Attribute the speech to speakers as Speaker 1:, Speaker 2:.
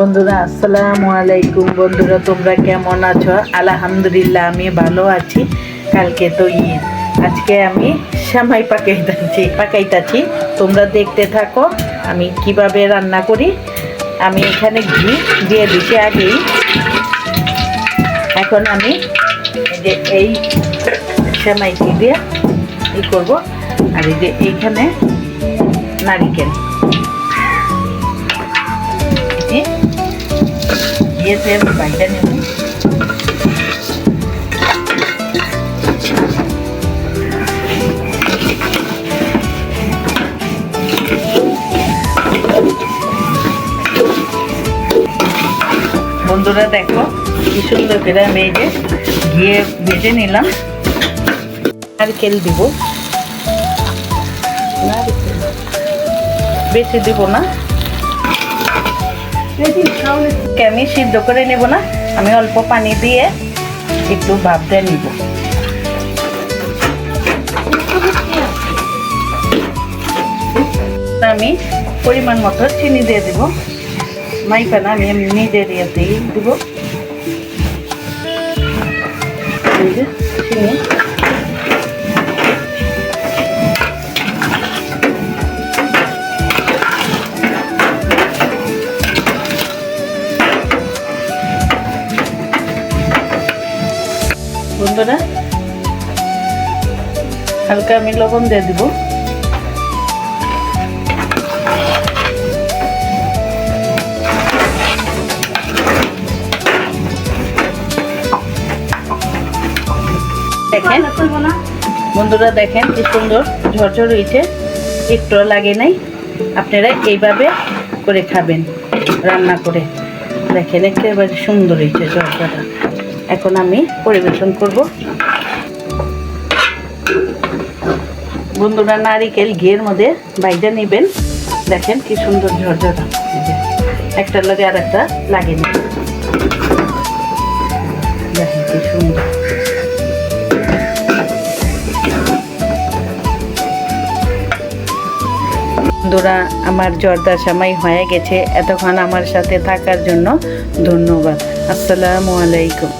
Speaker 1: বন্ধুরা আসসালামু আলাইকুম। বন্ধুরা তোমরা কেমন আছো? আলহামদুলিল্লাহ আমি ভালো আছি। কালকে তো ঈদ, আজকে আমি সেমাই পাকাইতাছি। তোমরা দেখতে থাকো আমি কিভাবে রান্না করি। আমি এখানে ঘি দিয়ে দিচ্ছি আগেই। এখন আমি এই সেমাইটি দিয়ে ই করবো। আর এই যে এইখানে নারিকেল দিয়েছে, আমি বাইটা নেব। বন্ধুরা দেখো কি সুন্দর করে আমি এই যে ঘিয়ে ভেজে নিলাম। নারকেল দিব, বেশি দিব না, আমি সিদ্ধ করে নেব না, আমি অল্প পানি দিয়ে একটু ভাপ দিয়ে নিব। আমি পরিমাণ মতো চিনি দিয়ে দিব, মাইপানা আমি এমনি দিয়ে দিব চিনি। বন্ধুরা হালকা আমি লবণ দিয়ে দিব। দেখেন বন্ধুরা, দেখেন কি সুন্দর ঝরঝর হয়েছে, একটু লাগে নাই। আপনারা এইভাবে করে খাবেন রান্না করে, দেখেন একেবারে সুন্দর হয়েছে ঝরঝরা। এখন আমি পরিবেশন করব। বন্ধুরা নারিকেল ঘিয়ের মধ্যে ভাইজা নেবেন, দেখেন কি সুন্দর ঝরঝরা, একটার লাগে আর একটা লাগে না, দেখেন কি সুন্দর। বন্ধুরা আমার জর্দা সেমাই হয়ে গেছে। এতক্ষণ আমার সাথে থাকার জন্য ধন্যবাদ। আসসালামু আলাইকুম।